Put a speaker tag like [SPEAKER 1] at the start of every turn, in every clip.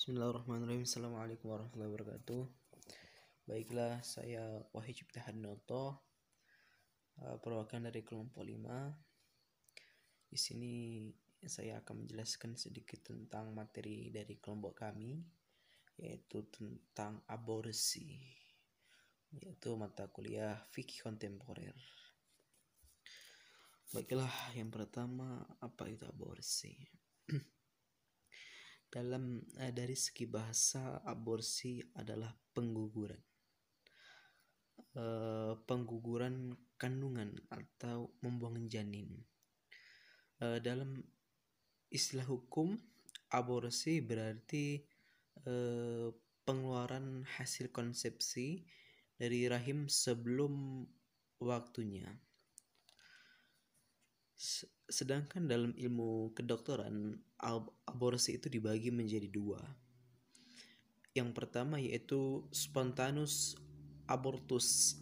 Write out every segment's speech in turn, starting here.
[SPEAKER 1] Bismillahirrahmanirrahim. Assalamualaikum warahmatullahi wabarakatuh. Baiklah, saya Wahid Cipta Hadinoto, perwakilan dari kelompok 5. Di sini saya akan menjelaskan sedikit tentang materi dari kelompok kami, yaitu tentang aborsi, yaitu mata kuliah fikih kontemporer. Baiklah, yang pertama, apa itu aborsi? Dari segi bahasa, aborsi adalah pengguguran kandungan atau membuang janin. Dalam istilah hukum, aborsi berarti pengeluaran hasil konsepsi dari rahim sebelum waktunya. Sedangkan dalam ilmu kedokteran, aborsi itu dibagi menjadi dua. Yang pertama yaitu spontanus abortus.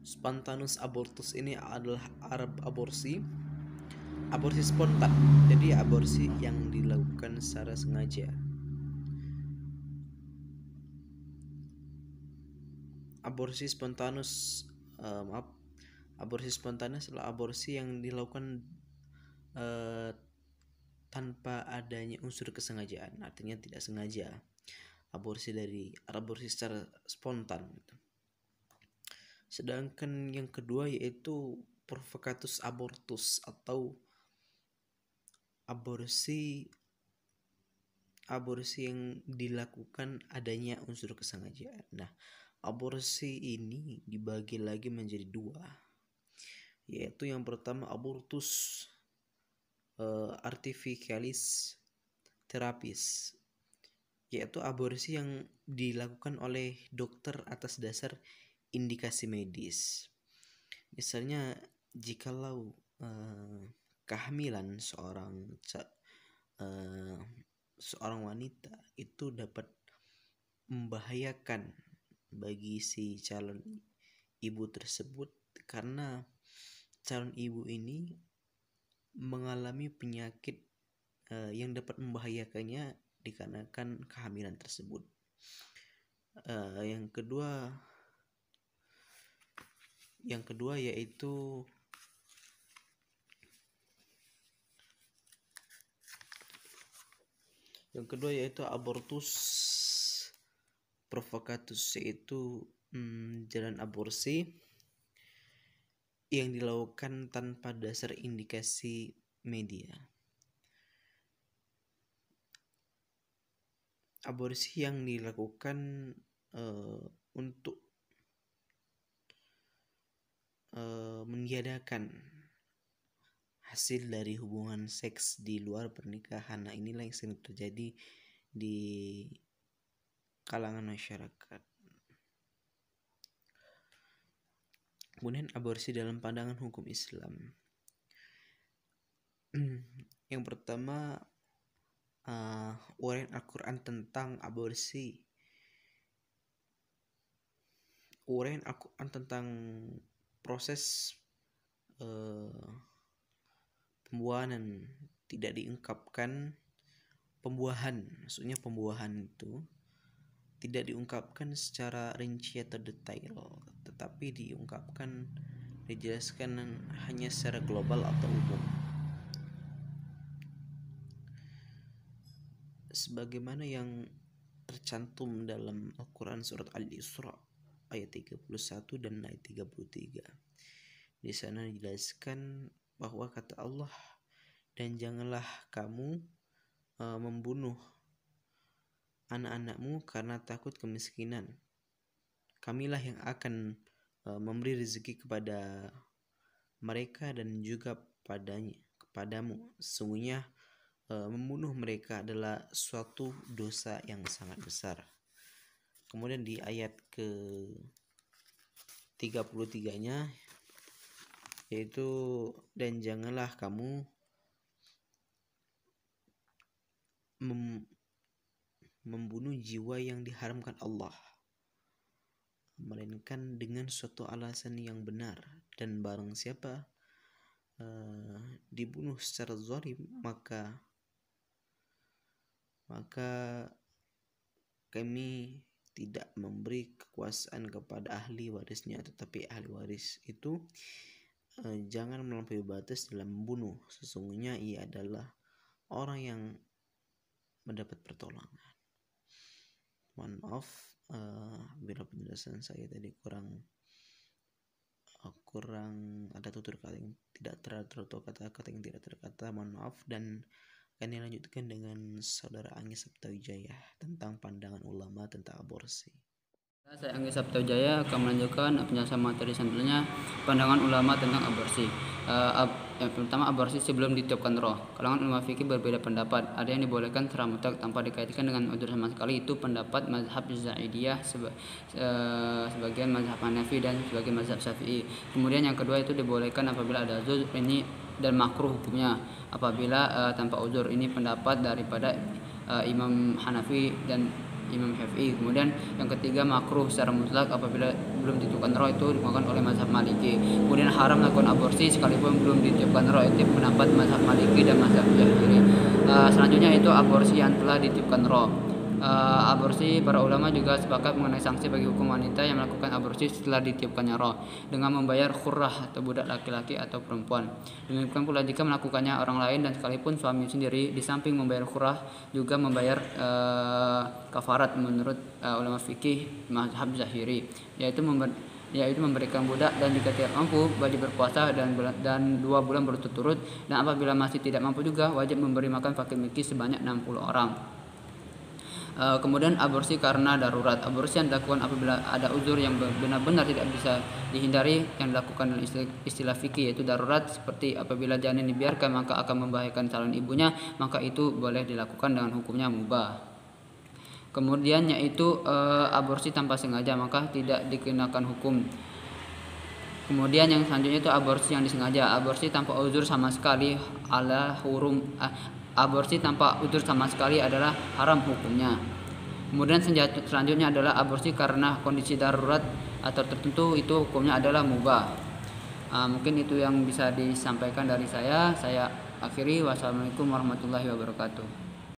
[SPEAKER 1] Spontanus abortus ini adalah aborsi spontan. Jadi aborsi yang dilakukan secara sengaja. Aborsi spontanus adalah aborsi yang dilakukan tanpa adanya unsur kesengajaan, artinya tidak sengaja. Aborsi secara spontan. Sedangkan yang kedua yaitu provocatus abortus atau aborsi yang dilakukan adanya unsur kesengajaan. Nah, aborsi ini dibagi lagi menjadi dua, yaitu yang pertama abortus artificialis therapis, yaitu aborsi yang dilakukan oleh dokter atas dasar indikasi medis. Misalnya jikalau kehamilan seorang wanita itu dapat membahayakan bagi si calon ibu tersebut, karena calon ibu ini mengalami penyakit yang dapat membahayakannya dikarenakan kehamilan tersebut. Yang kedua yaitu abortus provocatus, yaitu jalan aborsi yang dilakukan tanpa dasar indikasi media. Aborsi yang dilakukan untuk meniadakan hasil dari hubungan seks di luar pernikahan. Nah, inilah yang sering terjadi di kalangan masyarakat. Kemudian aborsi dalam pandangan hukum Islam. Yang pertama, uraian Al-Quran tentang aborsi. Uraian Al-Quran tentang proses pembuahan tidak diungkapkan. Maksudnya pembuahan itu tidak diungkapkan secara rinci atau detail, tetapi dijelaskan hanya secara global atau umum. Sebagaimana yang tercantum dalam Al-Quran surat Al-Isra ayat 31 dan ayat 33. Di sana dijelaskan bahwa kata Allah, dan janganlah kamu membunuh anak-anakmu karena takut kemiskinan. Kamilah yang akan memberi rezeki kepada mereka dan juga kepadamu. Sesungguhnya membunuh mereka adalah suatu dosa yang sangat besar. Kemudian di ayat ke-33-nya yaitu, dan janganlah kamu membunuh jiwa yang diharamkan Allah, melainkan dengan suatu alasan yang benar, dan barang siapa dibunuh secara zalim maka kami tidak memberi kekuasaan kepada ahli warisnya, tetapi ahli waris itu jangan melampaui batas dalam membunuh. Sesungguhnya ia adalah orang yang mendapat pertolongan. Mohon maaf bila penjelasan saya tadi kurang ada tutur kata yang tidak teratur atau kata-kata yang tidak terkata. Mohon maaf, dan akan dilanjutkan dengan Saudara Anggi Saptawijaya tentang pandangan ulama tentang aborsi.
[SPEAKER 2] Saya Anggi Saptawijaya akan melanjutkan penjelasan materi selanjutnya, pandangan ulama tentang aborsi. Yang pertama, aborsi sebelum ditiupkan roh. Kalangan ulama fikih berbeda pendapat. Ada yang dibolehkan secara mutlak tanpa dikaitkan dengan udzur sama sekali. Itu pendapat mazhab Zaidiyah, sebagian mazhab Hanafi, dan sebagian mazhab Syafi'i. Kemudian yang kedua itu dibolehkan apabila ada udzur ini dan makruh hukumnya apabila tanpa udzur. Ini pendapat daripada Imam Hanafi dan Imam Syafi'i. Kemudian yang ketiga, makruh secara mutlak apabila belum ditiupkan roh, itu dilakukan oleh mazhab Maliki. Kemudian haram melakukan aborsi sekalipun belum ditiupkan roh, itu pendapat mazhab Maliki dan mazhab Syafi'i. Selanjutnya itu aborsi yang telah ditiupkan roh. Aborsi, para ulama juga sepakat mengenai sanksi bagi hukum wanita yang melakukan aborsi setelah ditiupkannya roh dengan membayar khurrah atau budak laki-laki atau perempuan. Demikian pula jika melakukannya orang lain dan sekalipun suami sendiri, di samping membayar khurrah juga membayar kafarat menurut ulama fikih mazhab Zahiri, yaitu memberikan budak, dan jika tidak mampu wajib berpuasa dan 2 bulan berturut-turut, dan apabila masih tidak mampu juga wajib memberi makan fakir miskin sebanyak 60 orang. Kemudian aborsi karena darurat. Aborsi yang dilakukan apabila ada uzur yang benar-benar tidak bisa dihindari, yang dilakukan dengan istilah fikih yaitu darurat, seperti apabila janin dibiarkan maka akan membahayakan calon ibunya, maka itu boleh dilakukan dengan hukumnya mubah. Kemudian yaitu aborsi tanpa sengaja, maka tidak dikenakan hukum. Kemudian yang selanjutnya itu aborsi yang disengaja. Aborsi tanpa uzur sama sekali aborsi tanpa uzur sama sekali adalah haram hukumnya. Kemudian selanjutnya adalah aborsi karena kondisi darurat atau tertentu, itu hukumnya adalah mubah. Mungkin itu yang bisa disampaikan dari saya. Saya akhiri. Wassalamualaikum warahmatullahi wabarakatuh.